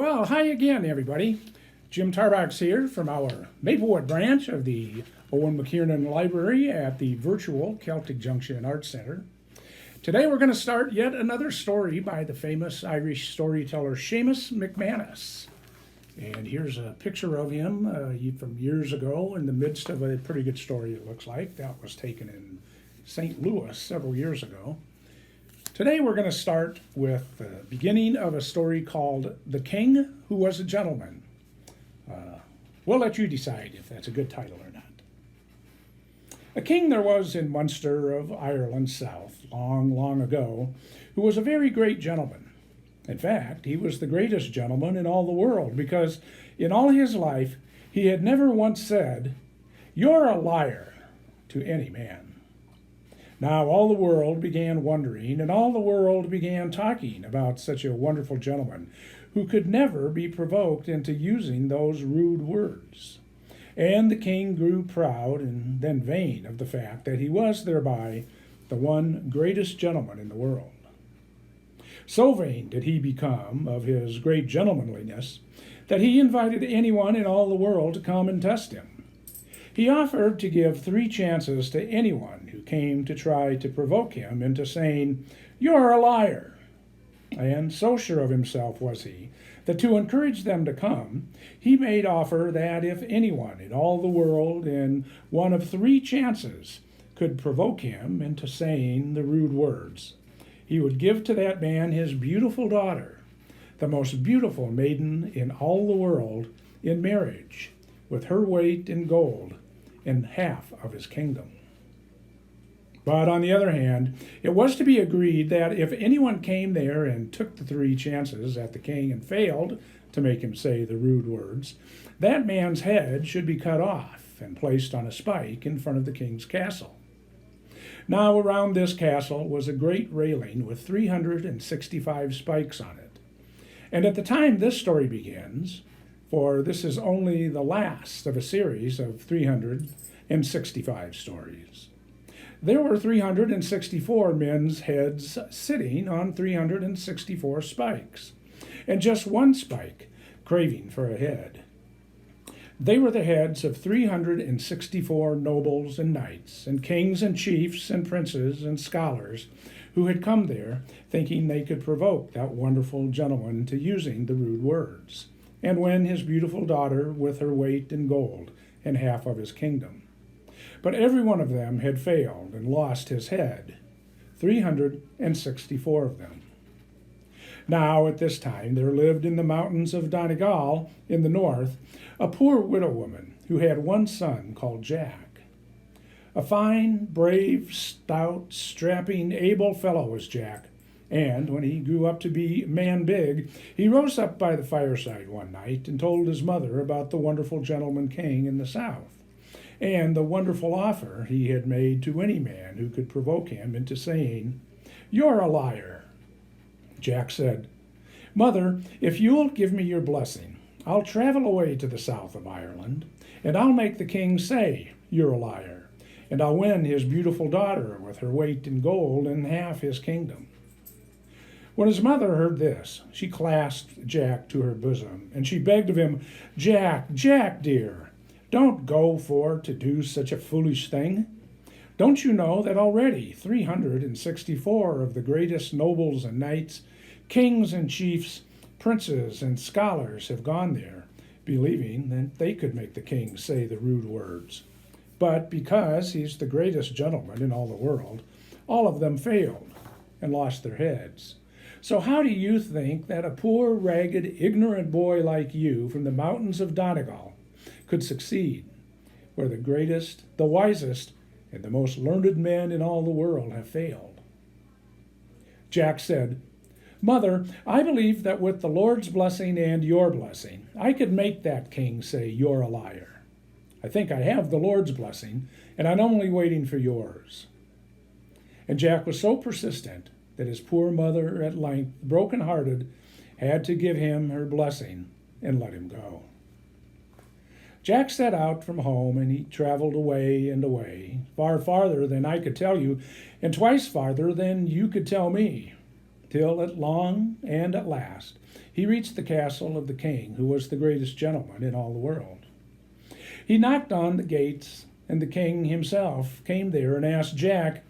Well, hi again, everybody. Jim Tarbox here from our Maplewood branch of the Eoin McKiernan Library at the virtual Celtic Junction Arts Center. Today we're going to start yet another story by the famous Irish storyteller Seumas MacManus. And here's a picture of him from years ago in the midst of a pretty good story, it looks like. That was taken in St. Louis several years ago. Today we're going to start with the beginning of a story called The King Who Was a Gentleman. We'll let you decide if that's a good title or not. A king there was in Munster of Ireland South, long, long ago, who was a very great gentleman. In fact, he was the greatest gentleman in all the world because in all his life he had never once said, "You're a liar," to any man. Now all the world began wondering, and all the world began talking about such a wonderful gentleman who could never be provoked into using those rude words. And the king grew proud and then vain of the fact that he was thereby the one greatest gentleman in the world. So vain did he become of his great gentlemanliness that he invited anyone in all the world to come and test him. He offered to give 3 chances to anyone who came to try to provoke him into saying, "You're a liar." And so sure of himself was he, that to encourage them to come, he made offer that if anyone in all the world in one of 3 chances could provoke him into saying the rude words, he would give to that man his beautiful daughter, the most beautiful maiden in all the world, in marriage, with her weight in gold, and half of his kingdom. But on the other hand, it was to be agreed that if anyone came there and took the 3 chances at the king and failed to make him say the rude words, that man's head should be cut off and placed on a spike in front of the king's castle. Now around this castle was a great railing with 365 spikes on it. And at the time this story begins, for this is only the last of a series of 365 stories, there were 364 men's heads sitting on 364 spikes, and just one spike craving for a head. They were the heads of 364 nobles and knights, and kings and chiefs and princes and scholars who had come there thinking they could provoke that wonderful gentleman to using the rude words, and win his beautiful daughter with her weight in gold and half of his kingdom. But every one of them had failed and lost his head, 364 of them. Now at this time there lived in the mountains of Donegal in the north a poor widow woman who had one son called Jack. A fine, brave, stout, strapping, able fellow was Jack, and when he grew up to be man big, he rose up by the fireside one night and told his mother about the wonderful gentleman king in the south, and the wonderful offer he had made to any man who could provoke him into saying, "You're a liar." Jack said, "Mother, if you'll give me your blessing, I'll travel away to the south of Ireland, and I'll make the king say, 'You're a liar,' and I'll win his beautiful daughter with her weight in gold and half his kingdom." When his mother heard this, she clasped Jack to her bosom, and she begged of him, "Jack, Jack, dear, don't go for to do such a foolish thing. Don't you know that already 364 of the greatest nobles and knights, kings and chiefs, princes and scholars have gone there, believing that they could make the king say the rude words. But because he's the greatest gentleman in all the world, all of them failed and lost their heads. So how do you think that a poor, ragged, ignorant boy like you from the mountains of Donegal could succeed, where the greatest, the wisest, and the most learned men in all the world have failed?" Jack said, "Mother, I believe that with the Lord's blessing and your blessing, I could make that king say, 'You're a liar.' I think I have the Lord's blessing, and I'm only waiting for yours." And Jack was so persistent that his poor mother, at length, broken-hearted, had to give him her blessing and let him go. Jack set out from home, and he traveled away and away, far farther than I could tell you, and twice farther than you could tell me, till at last he reached the castle of the king, who was the greatest gentleman in all the world. He knocked on the gates, and the king himself came there and asked Jack,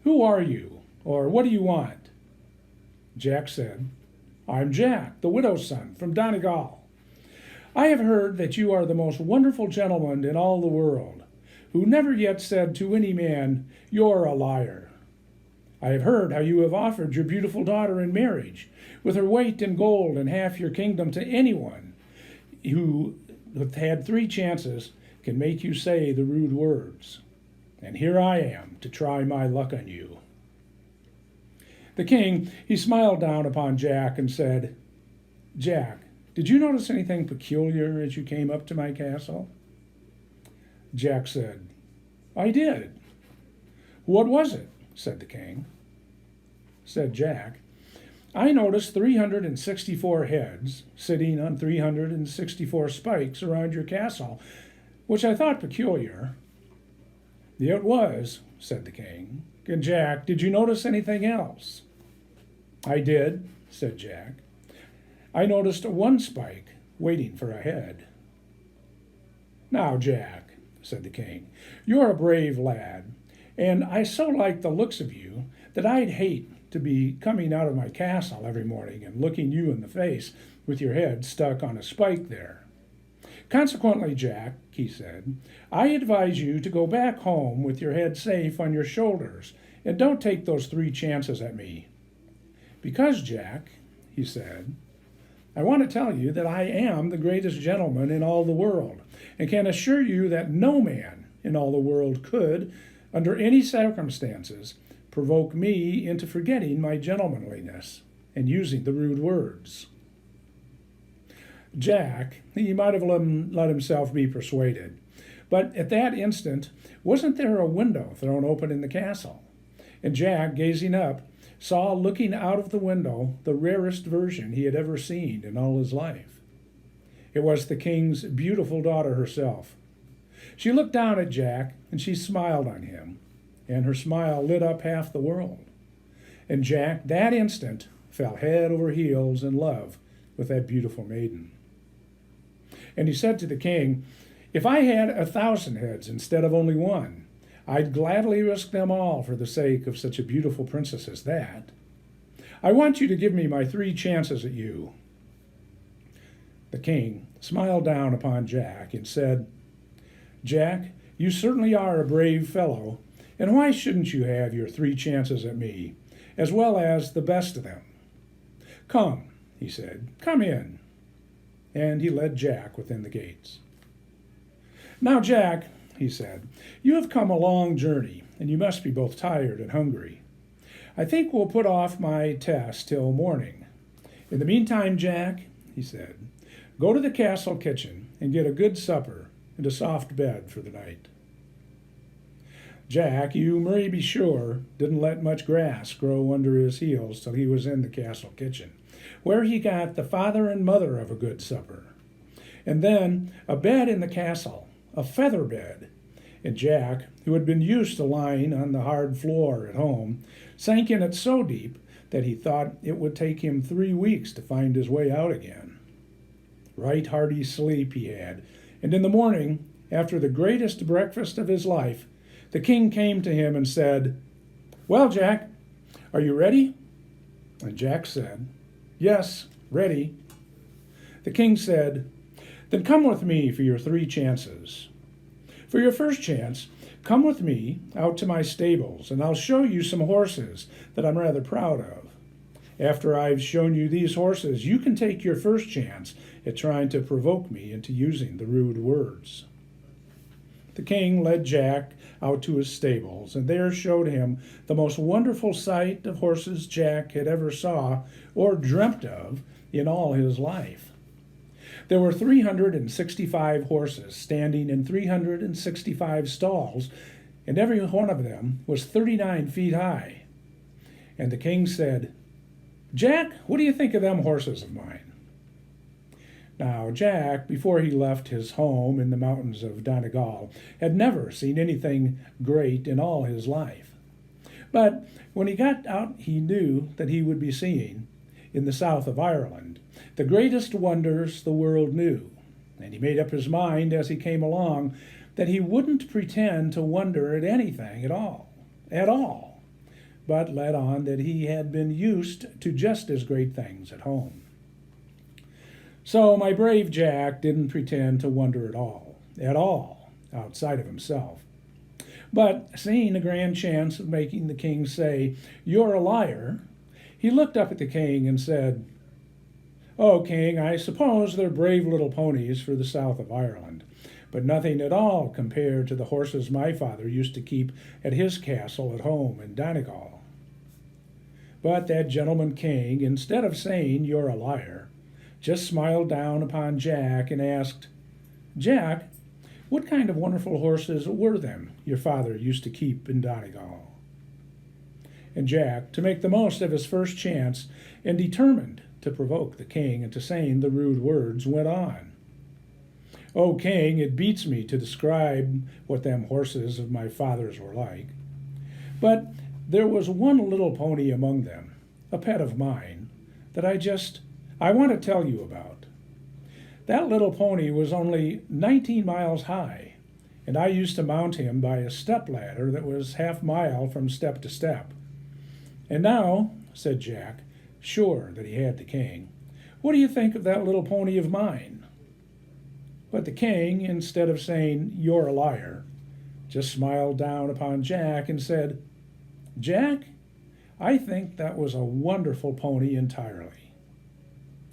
"Who are you, or what do you want?" Jack said, "I'm Jack, the widow's son, from Donegal. I have heard that you are the most wonderful gentleman in all the world, who never yet said to any man, 'You're a liar.' I have heard how you have offered your beautiful daughter in marriage, with her weight in gold and half your kingdom, to anyone who, with had 3 chances, can make you say the rude words. And here I am to try my luck on you." The king, he smiled down upon Jack and said, "Jack, did you notice anything peculiar as you came up to my castle?" Jack said, "I did." "What was it?" said the king. Said Jack, "I noticed 364 heads sitting on 364 spikes around your castle, which I thought peculiar." "It was," said the king. "And Jack, did you notice anything else?" "I did," said Jack. "I noticed 1 spike waiting for a head." "Now, Jack," said the king, "you're a brave lad, and I so like the looks of you that I'd hate to be coming out of my castle every morning and looking you in the face with your head stuck on a spike there. Consequently, Jack," he said, "I advise you to go back home with your head safe on your shoulders, and don't take those 3 chances at me. Because, Jack," he said, "I want to tell you that I am the greatest gentleman in all the world, and can assure you that no man in all the world could, under any circumstances, provoke me into forgetting my gentlemanliness and using the rude words." Jack, he might have let himself be persuaded, but at that instant wasn't there a window thrown open in the castle? And Jack, gazing up, saw looking out of the window the rarest version he had ever seen in all his life. It was the king's beautiful daughter herself. She looked down at Jack, and she smiled on him, and her smile lit up half the world. And Jack, that instant, fell head over heels in love with that beautiful maiden. And he said to the king, "If I had 1,000 heads instead of only 1, I'd gladly risk them all for the sake of such a beautiful princess as that. I want you to give me my 3 chances at you." The king smiled down upon Jack and said, "Jack, you certainly are a brave fellow, and why shouldn't you have your 3 chances at me, as well as the best of them? Come," he said, "come in." And he led Jack within the gates. "Now, Jack," he said, "you have come a long journey, and you must be both tired and hungry. I think we'll put off my test till morning. In the meantime, Jack," he said, "go to the castle kitchen and get a good supper and a soft bed for the night." Jack, you may be sure, didn't let much grass grow under his heels till he was in the castle kitchen, where he got the father and mother of a good supper, and then a bed in the castle, a feather bed. And Jack, who had been used to lying on the hard floor at home, sank in it so deep that he thought it would take him 3 weeks to find his way out again. Right hearty sleep he had, and in the morning, after the greatest breakfast of his life, the king came to him and said, "Well, Jack, are you ready?" And Jack said, "Yes, ready." The king said, "Then come with me for your 3 chances. For your first chance, come with me out to my stables, and I'll show you some horses that I'm rather proud of. After I've shown you these horses, you can take your first chance at trying to provoke me into using the rude words." The king led Jack out to his stables, and there showed him the most wonderful sight of horses Jack had ever saw or dreamt of in all his life. There were 365 horses standing in 365 stalls, and every one of them was 39 feet high. And the king said, "Jack, what do you think of them horses of mine?" Now, Jack, before he left his home in the mountains of Donegal, had never seen anything great in all his life. But when he got out, he knew that he would be seeing, in the south of Ireland, the greatest wonders the world knew. And he made up his mind as he came along that he wouldn't pretend to wonder at anything at all, but let on that he had been used to just as great things at home. So my brave Jack didn't pretend to wonder at all, outside of himself. But seeing a grand chance of making the king say, "You're a liar," he looked up at the king and said, "Oh, king, I suppose they're brave little ponies for the south of Ireland, but nothing at all compared to the horses my father used to keep at his castle at home in Donegal." But that gentleman king, instead of saying, "You're a liar," just smiled down upon Jack and asked, "Jack, what kind of wonderful horses were them your father used to keep in Donegal?" And Jack, to make the most of his first chance and determined to provoke the king into saying the rude words, went on. "Oh, king, it beats me to describe what them horses of my father's were like. But there was one little pony among them, a pet of mine, that I want to tell you about. That little pony was only 19 miles high, and I used to mount him by a step ladder that was half-mile from step to step. And now," said Jack, sure that he had the king, "what do you think of that little pony of mine?" But the king, instead of saying, "You're a liar," just smiled down upon Jack and said, "Jack, I think that was a wonderful pony entirely."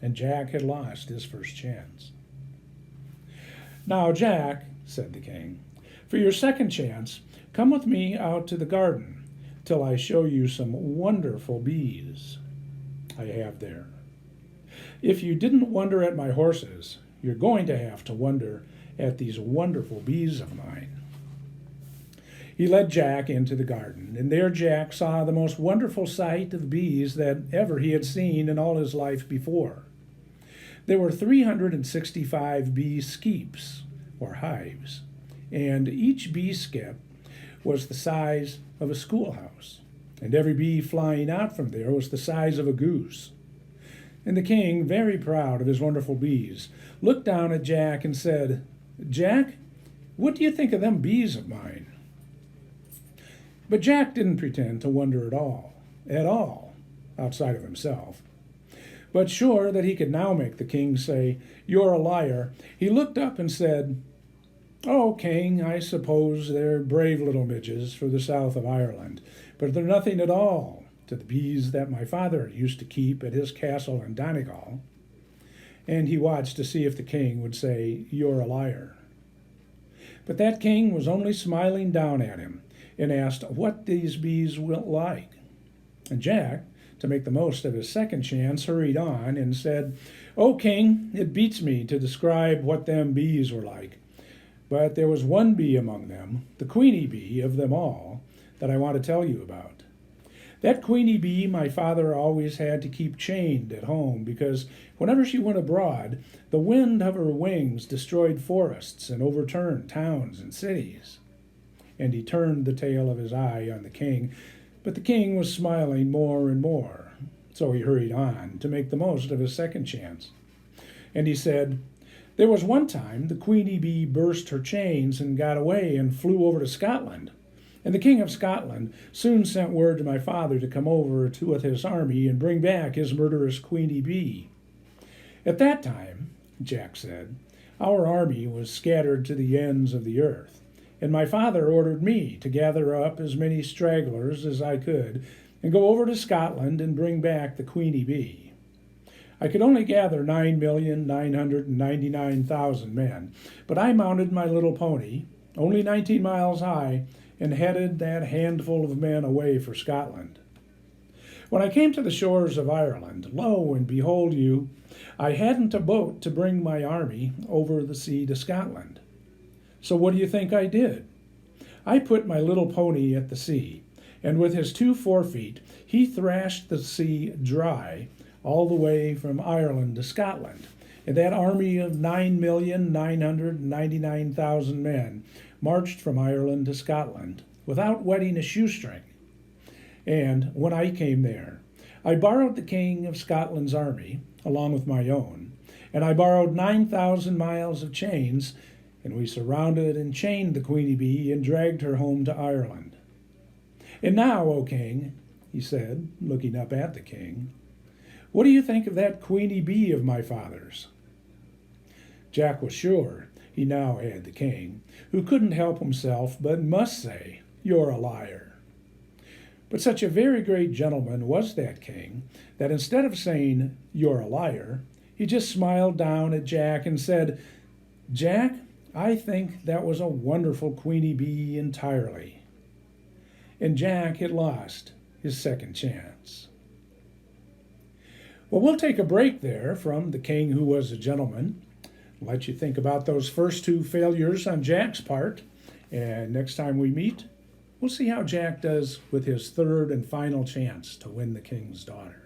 And Jack had lost his first chance. "Now, Jack," said the king, "for your second chance, come with me out to the garden till I show you some wonderful bees I have there. If you didn't wonder at my horses, you're going to have to wonder at these wonderful bees of mine." He led Jack into the garden, and there Jack saw the most wonderful sight of bees that ever he had seen in all his life before. There were 365 bee skeps, or hives, and each bee skep was the size of a schoolhouse, and every bee flying out from there was the size of a goose. And the king, very proud of his wonderful bees, looked down at Jack and said, "Jack, what do you think of them bees of mine?" But Jack didn't pretend to wonder at all, outside of himself. But sure that he could now make the king say, "You're a liar," he looked up and said, "Oh, king, I suppose they're brave little midges for the south of Ireland, but they're nothing at all to the bees that my father used to keep at his castle in Donegal." And he watched to see if the king would say, "You're a liar." But that king was only smiling down at him and asked what these bees were like. And Jack, to make the most of his second chance, hurried on and said, "Oh, king, it beats me to describe what them bees were like. But there was one bee among them, the queenie bee of them all, that I want to tell you about. That queenie bee my father always had to keep chained at home because whenever she went abroad, the wind of her wings destroyed forests and overturned towns and cities." And he turned the tail of his eye on the king, but the king was smiling more and more. So he hurried on to make the most of his second chance. And he said, "There was one time the queenie bee burst her chains and got away and flew over to Scotland. And the king of Scotland soon sent word to my father to come over with his army and bring back his murderous queenie bee. At that time," Jack said, "our army was scattered to the ends of the earth, and my father ordered me to gather up as many stragglers as I could and go over to Scotland and bring back the queenie bee. I could only gather 9,999,000 men, but I mounted my little pony, only 19 miles high, and headed that handful of men away for Scotland. When I came to the shores of Ireland, lo and behold you, I hadn't a boat to bring my army over the sea to Scotland. So what do you think I did? I put my little pony at the sea, and with his 2 forefeet he thrashed the sea dry all the way from Ireland to Scotland, and that army of 9,999,000 men marched from Ireland to Scotland without wetting a shoestring. And when I came there, I borrowed the king of Scotland's army, along with my own, and I borrowed 9,000 miles of chains, and we surrounded and chained the queenie bee and dragged her home to Ireland. And now, O king, he said, looking up at the king, what do you think of that queenie bee of my father's? Jack was sure he now had the king, who couldn't help himself but must say, "You're a liar." But such a very great gentleman was that king that instead of saying, "You're a liar," he just smiled down at Jack and said, "Jack, I think that was a wonderful queenie bee entirely." And Jack had lost his second chance. Well, we'll take a break there from the king who was a gentleman. Let you think about those first two failures on Jack's part. And next time we meet, we'll see how Jack does with his third and final chance to win the king's daughter.